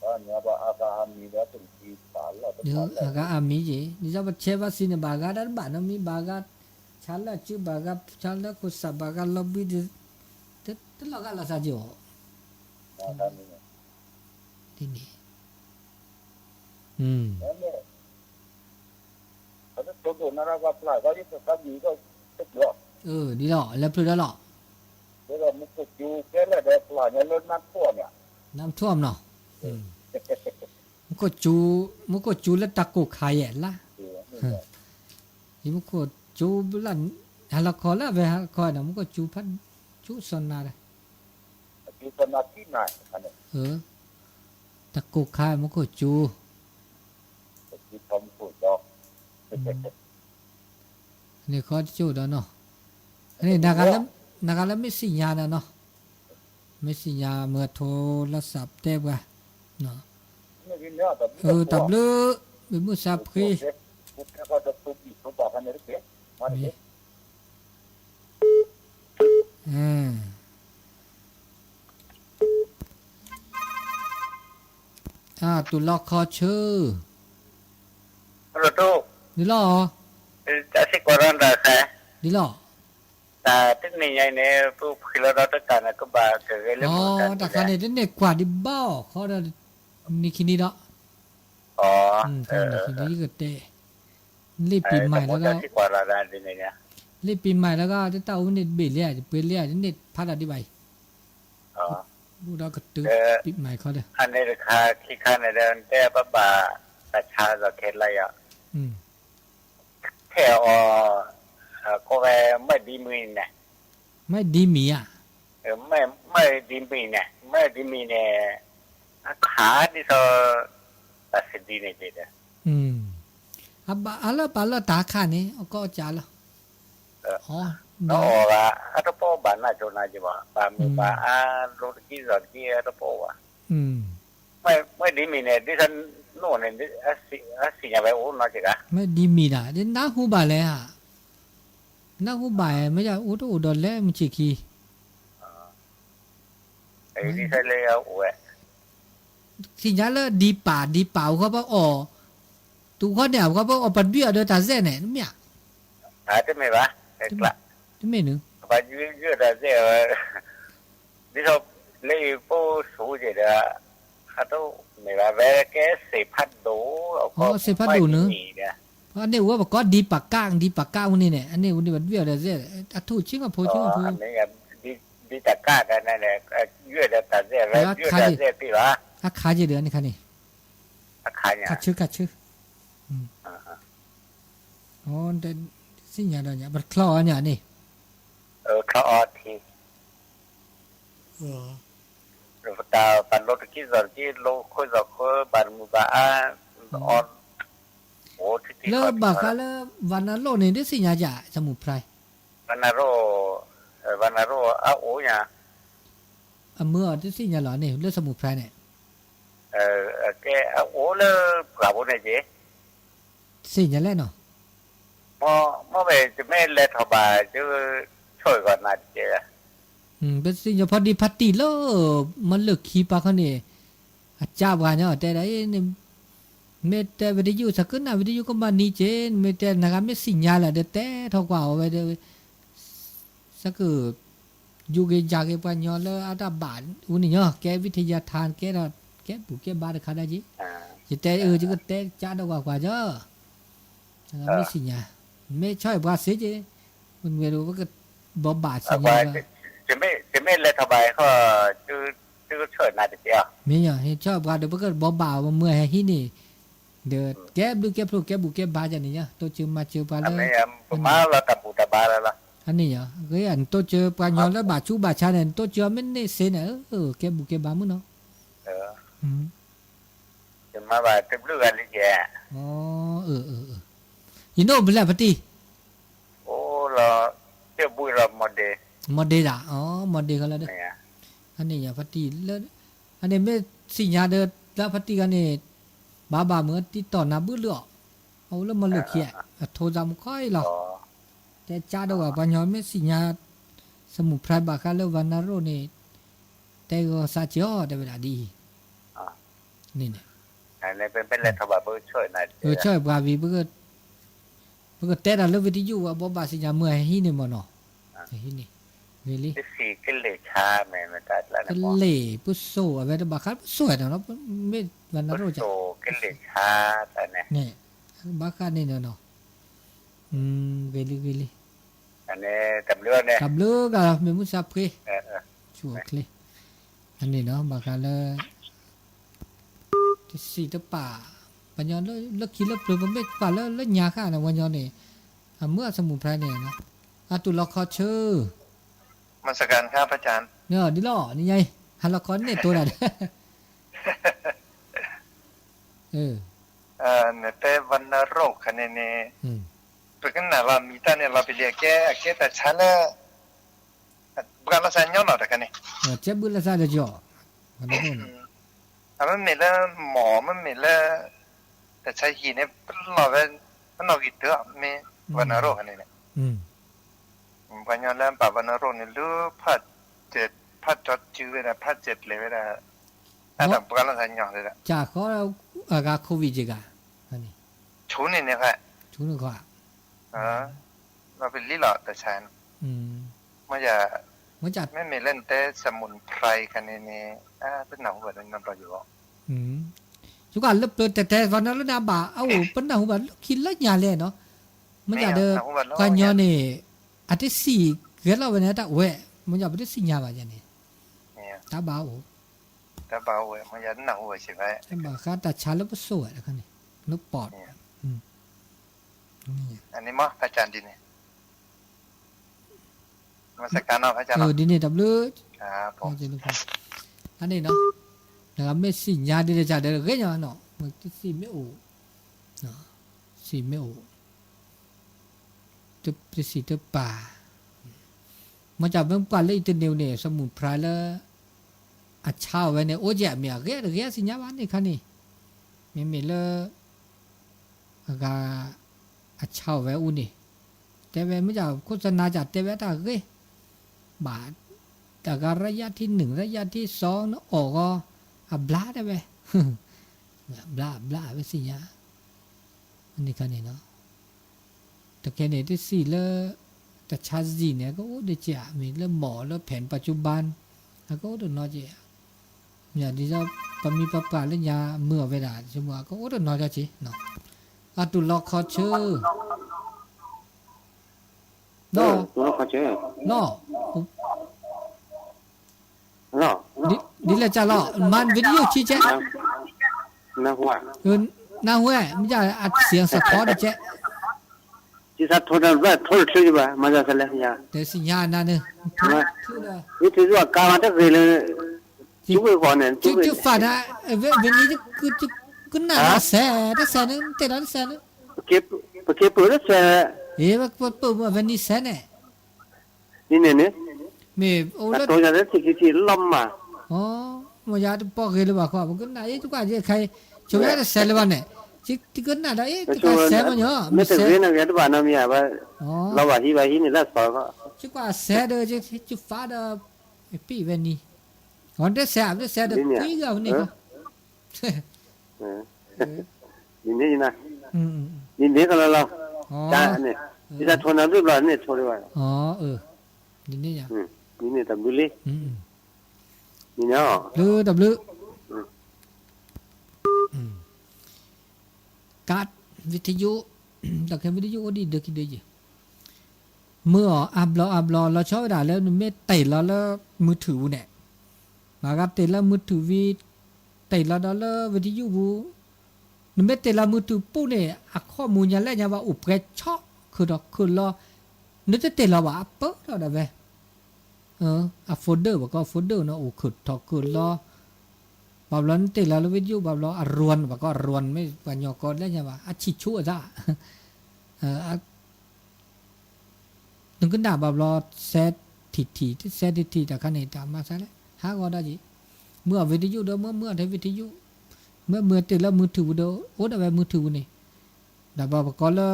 อันนี้ว่าอาการมีแล้วถึงที่ตาแล้ว เดี๋ยวอากาอามีจีนี่จะว่าเชฟว่าสิเนี่ยบางก็ด้านบ้านมีบางก็ชันละชื่อบางก็ชันละกุศลบางก็ล็อบบี้แต่ละก็ละซาจิโอ อาการนี้ ที่นี่นั่นเนี่ยเขาจะตัวนั้นว่าปลายก็ยิ่งจะมีก็จะเยอะ ดีหรอแล้วพลุแล้วหรอ เดี๋ยวมันก็อยู่แค่ละเด็กปลายเนี่ยเล่นน้ำท่วมเนี่ย น้ำท่วมเนาะมันก็จูแล้วตะกุกใครอ่ะล่ะมันก็จูลั่นฮัลโหลคอแล้วเว้ยฮัลโหลคอนะมันก็จูพันจูสนนาเลย อยู่ตอนนั้นที่ไหนอันนี้ ตะกุกใครมันก็จู ที่ทำสุดยอด นี่เขาจูดเนาะอันนี้นักแล้วไม่สิญญาเนาะไม่สิญญาเมื่อโทรศัพท์เต็มว่ะเนาะตับลือเป็นมุสับคีก็จะตุกอีกตุกบอกกันเลยเด็กมาดิ ตุลคอชื่อ รถตู้ นี่หรอ จะสิกว่านั้นได้แค่ นี่หรอ แต่ที่นี่ไงเนี่ยผู้พิลรัตการนะก็บาเกิดเรื่อง อ๋อแต่การเนี่ยเนี่ยกว่าดิบ้าเขาได้นี่คิดนี่เนาะ อ๋อคิดนี่ก็เตะรีบปีใหม่แล้วก็ สิกว่าร้านนี้เนี่ย รีบปีใหม่แล้วก็จะเต้าเน็ตเบี้ยเลยจะเปลี่ยนเลยจะเน็ตพัดอะไรไป อ๋อ บูเราก็ตื่นปีใหม่เขาเด้อ อันนี้ราคาที่ค่าในเดือนแต่ป้าบาประชาสังเกตอะไรอ่ะแถวก็แค่ไม่ดีมีเนี่ย ไม่ดีมีอ่ะไม่ดีมีเนี่ยไม่ดีมีเนี่ยขาที่เขาตัดสินดีเนี่ยเด็ดอะไรบ้าตาขานี่ก็จ่าละอ๋อแล้วอัตโปบ้านน่าจะน่าจะว่าบ้านมีบ้านรถกี่รถกี่อัตโปว่ะไม่ดีมีเนี่ยดิฉันโน่นเนี่ยสิ่งอะไรโอ้น่าจะกันไม่ดีมีนะเดี๋ยวน้าหูบ่าเลยฮะน้าหูบ่าไม่ใช่อุดรแล้วมันชิคีไอ้ดิฉันเลยเอาโอ้ยสิ่งนั้นเลยดีป่าเขาบอกอ๋อตัวเขาเนี่ยเขาบอกอ๋อปัดเบี้ยเดินตาเส้นเนี่ยนี่อ่ะจะไม่ปะไอ้กละที่ไม่หนึ่งปัดเบี้ยเดินเส้นดิฉัน เลยปูสูเจเดะเขาต้องไม่ว่าแวแกเสพัดดูเนี่ยอันนี้ว่าก็ดีปากก้างนี่เนี่ยอันนี้วันนี้มันเวียดเสียอะทูชิงก็โพชิงก็โพอันนี้ก็ดีตะก้ากันนั่นแหละเยื่อแต่เสียแล้วเยื่อแต่เสียพี่วะอาคาเจเดือนนี่คันนี่อาคาเนี่ยคัดชื่ออ๋อแต่สิ่งอย่างนั้นเนี่ยบัดคลอเนี่ยนี่เขาออทีเราตาปันรถกี่สอนกี่โลคุยสอนคุยบันมุบาออนโอ้ที่แล้วบากาแล้ววันนั้นโลนี่ได้สิ่งอย่างจ้ะสมุนไพรวันนั้นโรโอ้ยเมื่อได้สิ่งอย่างหรอเนี่ยเรื่องสมุนไพรเนี่ยแกโอ้เลยกลับวันไหนเจ๊สิ่งอย่างแรกเนาะเมื่อจะไม่เล่นทบายจะช่วยก่อนนะเจ๊เป็นสิ่งพอดีพัตติแล้วมันเลือกขี้ปลาเขาเนี่ยจ้าบ้านเนาะแต่ได้เนี่ยเมื่อแต่วิทยุสักขึ้นนะวิทยุก็มานี่เจนเมื่อแต่นะครับไม่สิ่งยาแหละเด็ดแต่เท่ากว่าเอาไปเดี๋ยวสักคือยูเกจากเปัญญาแล้วอาตาบานอุนี่เนาะแกวิทยาทานแกเราแกบุกแกบาร์คาได้จีจะแต่จะก็แต่จ้าดกว่าเจ้าไม่สิ่งยาไม่ช่วยบาเสียจีมันไม่รู้ว่าก็บบาสิ่งยาจะไม่เล่นทบายเขาจะช่วยน่าจะเจ้าไม่เนาะเห็นชอบบาเดี๋ยวก็บบาเมื่อให้นี่เดี๋ยวแกบุกแกพลุแกบุกแกบาจันนี่เนี่ยตัวเชื่อมาเชื่อปลาแล้วมาเราตับปูตับบาแล้วล่ะอันนี้เหรอเฮ้ยอันตัวเชื่อปลาหยอแล้วบาชูบาชาเนี่ยตัวเชื่อไม่ได้เสียเนี่ยแกบุกแกบามั้งเนาะจะมาว่าเต็มเรื่องเลยแกอ๋อยินดีเป็นไรพัตติโอ้เราเจ้าบุยเราโมเดล่ะอ๋อโมเดลเขาแล้วเด้ออันนี้อย่าพัตติแล้วอันนี้ไม่สิ่งยาเด้อแล้วพัตติกันนี่บาเมื่อติดต่อนาบื้อเลือกเอาแล้วมาเลือกเขียโทรจำค่อยหรอกแต่จ้าดอกปัญญาไม่สิญาสมุนไพรบาคาแล้ววันนารนี่แต่ก็ซาเจอแต่เวลาดีนี่เนี่ยอันนี้เป็นเรื่องทบาเบอร์ช่วยนะช่วยบาวีเบอร์แต่ละเรื่องวิทยุว่าบ่บาสิญาเมื่อให้นี่บ่เนาะให้นี่เวลีสีกิเลชาแม่มันตัดแล้วนะกิเลปุโซอะเวบาคาสวยเนาะไม่วันนารจ้ะกิเลชาแต่เนี่ยบาคานี่เนาะเวลีอันนี้ตำเลือเนี่ยตำเลือกอะเมมุสาเพชัวร์เลยอันนี้เนาะบากาเลยที่สี่ตะป่าปัญญาแล้วคิดแล้วเปลือกมันไม่ป่าแล้วยาข้านะวันยอนี่เมื่อสมุนไพรเนี่ยนะตุลคอเชอร์มาสการครับอาจารย์เนี่ยดิล่อนี่ไงฮัลโลคอนเนี่ยตัวไหนเนี่ยแต่วันนรกคันนี้เป็นน่ะเรามีแต่เนี่ยเราไปเรียกแกแต่ฉันน่ะบุกละสัญญาณน่ะกันนี่เจ็บบุละสัญญาณจ่อมันมีแล้วหมอมันมีแล้วแต่ใช้หีเนี่ยเราเป็นมันเอากี่ตัวมีวันนรกคันนี้เนี่ยปัญญาแล้วป่าวันนรกนี่รู้พัดจดจื้อนะพัดเจ็ดเลยนะแต่บุกละสัญญาณเลยละจากเขาโควิดจ้ะอันนี้ชูนี่เนี่ยค่ะชูนี่ค่ะเราเป็นลิหลอดแต่ฉันมันจะไม่มีเล่นแต่สมุนไพรกันนี่เป็นหนังหัวนั่นเราอยู่จุกันเลิบแต่วันนั้นแล้วนาบ่าเป็นหนังหัวคิดแล้วยาเลยเนาะมันจะเดินกันย้อนนี่อาทิตย์สี่เกิดเราวันนี้ตาเว้ยมันจะเป็นสิ่งยาบ่าอย่างนี้ตาบ่าวเว้ยมันจะหนังหัวใช่ไหมตาบ่าวข้าตัดชาแล้วก็สวยแล้วกันนี่แล้วปอดอันนี้มั้งพระอาจารย์ดินเนี่ยมาสักการะพระอาจารย์ดินเนี่ยดับเลยครับผมอันนี้เนาะนะครับไม่สิ่งยาดีเลยจ้ะเดี๋ยวก็ยังเนาะมันสิ่งไม่โอ้เนาะสิ่งไม่โอ้จะเป็นสิ่งที่ป่ามาจากเมืองป่าเลยตัวเดียวเนี่ยสมุนไพรแล้วอัดเช้าไว้เนี่ยโอ้ยเมียเกสิ่งยาบ้านนี่คันนี่มีเลยก็อัดเช่าไว้อุ่นนี่แต่แม้ไม่จะโฆษณาจัดแต่แม้ตาเกยบาทแต่การระยะที่1ระยะที่2นะออกก็บลาได้ไหมบลาไปสิยาอันนี้กันนี่เนาะแต่แค่เนี่ยที่4แล้วแต่ชาซีเนี่ยก็โอ้เดจ่ามีแล้วหมอแล้วแผนปัจจุบัน ก็โดนนอจีเนี่ยดิจะปมีปะปะเล่นยาเมื่อเวลาใช่ไหมก็โดนนอจีเนาะอะตุลอคอเชอเนาะตุลอคอเชอเนาะเนาะดิละจ้าเนาะมันวิดีโอชี้แจนะหัวนาหัวมันจะอัดเสียงสะท้อนดิเจที่สัตว์ทนแบบทนชื่อป่ะมาจากอะไรเนี่ยเดี๋ยวสิญาณนั่นเนอะวิธีว่าการมาตั้งแต่เลยจุกไปก่อนเนี่ยจุกฝันอะเวนี้จะกูน่าแซ่ได้แซ่นึงเตะแล้วแซ่นึงเก็บเปิดแล้วแซ่ว่าเปิดเวนี้แซ่เนี่ยนี่เนี่ยมีโอ้แล้วตัวจะได้ที่ล้มมาอ๋อมันยาจะปอกเลยบ่ครับกูน่าจุกว่าจะใครช่วยได้แซ่เลยบ้านเนี่ยที่กูน่าได้จุกว่าแซ่มันเนาะไม่ต้องเรียนอะไรบ้านน้ำยาบ้าเราว่าที่นี่แล้วสอนก็จุกว่าแซ่เด้อจุกฟ้าเด้อปีเวนี้วันเด้อแซ่เด้อคุยกันนี่ก็นี่นะนี่ก็แล้วจ้าเนี่ยที่จะทนอะไรบ้างเนี่ยทนอะไรอ๋อนี่จ้ะนี่ตำลึกนี่เนาะลือการวิทยุแต่แค่วิทยุก็ดีเด็กดีเมื่ออับลอเราชอบด่าแล้วไม่เตะแล้วมือถือเนี่ยมากับเตะแล้วมือถือวีเตะแล้ววิทยุบูนึกไม่เตะแล้วมือถือปุ๊เนี่ยข้อมูลยันแรกยังว่าอุปกรณ์ชอบคือรอนึกจะเตะเราว่าเปิดเราได้ไหมโฟลเดอร์บอกก็โฟลเดอร์เนาะโอ้คือรอบางร้านเตะแล้ววิทยุบางร้านรวนบอกก็รวนไม่ปัญญากรแล้วยังว่าชิชั่วจ้านึกขึ้นด่าบางร้านเซตทีแต่ขั้นไหนตามมาซะแล้วหาก็ได้จีเมื่อวิทยุเด้อเมื่อได้วิทยุเมื่อเตะแล้วมือถือเด้อโอ้ได้แบบมือถือนี่แต่บอกก็แล้ว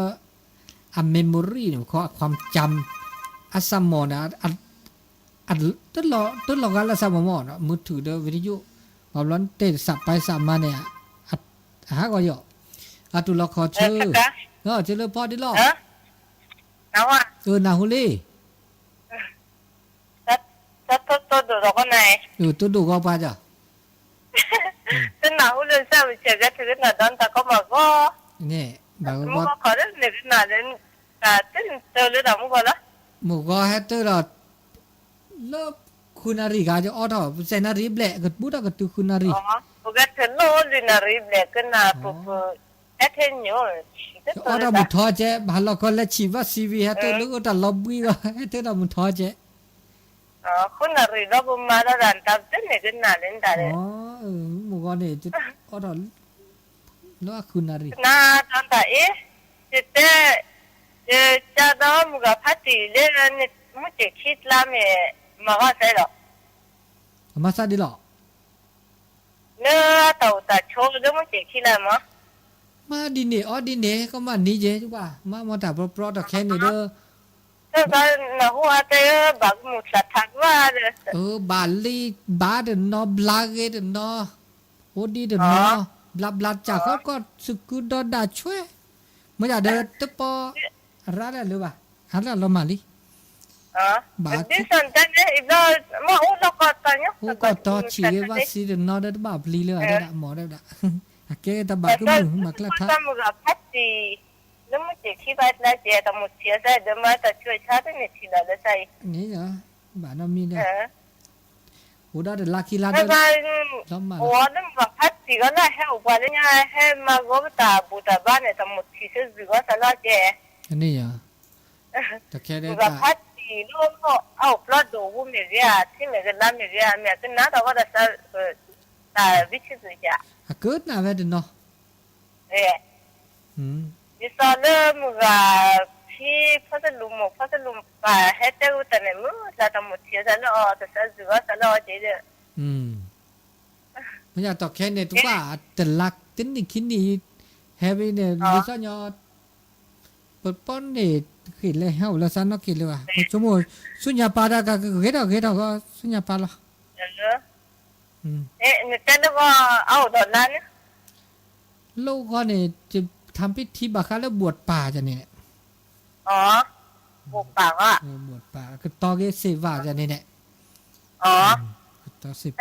เมมโมรีเนี่ยความจำสมองนะต้นหลอกกันละสมองนะมือถือเด้อวิทยุพอร้อนเตะสับไปสับมาเนี่ยหาก็เยอะตุลอคอเชอเจริญพอได้หรอnào à nào hôn đi tôi đủ rồi con này tôi đủ có bao giờ tôi nào hôn lên sao bây giờ cái thứ nào đó ta có mà có nè bà có khó đấy này cái nào đến tên tôi lấy đâu có đó một có hết tôi là lớp kunari gà cho ở đó sẽ nó rip lẹ gật bút đó gật từ kunari cái thứ nó đi nó rip lẹ cái nào hết thế nhiều ở đó một thọ chứ bà lo con là chỉ vắt CV hết tôi lúc đó lobby rồi hết tôi là một thọ chứ kunari đó cũng mà nó làm tập tên này cái nào đến tại đấy một con này chứ ở đó nó kunari na trong tại chứ thế cha đó một cái phát triển lên muốn chỉ khi làm mà có sai rồi mà sao đi lọ nữa tàu ta chỗ đó muốn chỉ khi làm á mà đi nè có mà ní dễ chứ bà mà ta pro ta khen này đó cái nó hoa thế bác một sát thác qua bà li bà đừng nó blage đừng nó ô đi đừng nó bla chả có sự cứ đó đã chuối mới giờ đợt tiếp po ra là lưu bà hắn là lo mà đi bà đi sân chân đấy đó mà uống nó có to nhá uống có to chỉ cái bác sĩ đừng nó đó bà li lừa đây đã mỏ đây đã cái ta bà cứ mừng mà cái thắt một cái phát gì nó mới chỉ khi bắt là chỉ tao một chia ra để mà tao chơi chát này chỉ là để sai nghĩ hả bà nó mi đây ủa đó là lucky la đó ủa nó mà phát gì đó là heo qua đấy nha heo mà có ta bù ta ban này tao một chia sẽ gì có sao lo chứ cái này à ta kia đây ta phát gì nó plot đồ của mình ra thì mình cái làm mình ra mình cái nào tao có là sao ta biết chứ gì chứ cứ nào về đừng nó đi sau đó một cái khi phát lùm và hết cái tận này mới là tao một chia ra nó tao sẽ gì có sao lo chứ bây giờ tao kia này tụi bà tình lạc tính thì khi này heavy này lý do nhỏ bớt bón này khi lấy heo là sao nó kia luôn à chúng tôi xuống nhà bà ra cái ghế đó có xuống nhà bà lo người ta nó có áo đỏ lan á lâu con nàyจะทำพิธีบาคาแล้วบวชป่าจะเนี่ยบวชป่าอ่ะบวชป่าคือตอเกเสวาจะเนี่ยอ๋อ ต่อ10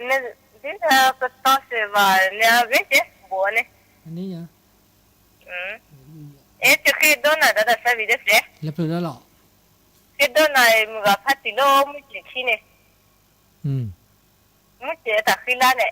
เนี่ยที่เธอก็ต่อสิว่าเนี่ยเว้ยบัวเนี่ยอันนี้อ่ะจะคิดโดนอะไรแต่สักวิเดสเลยแล้วเป็นแล้วหรอคิดโดนอะไรมึงก็พัดติโลมุจิขี้เนี่ยมุจิตะขี้ละเนี่ย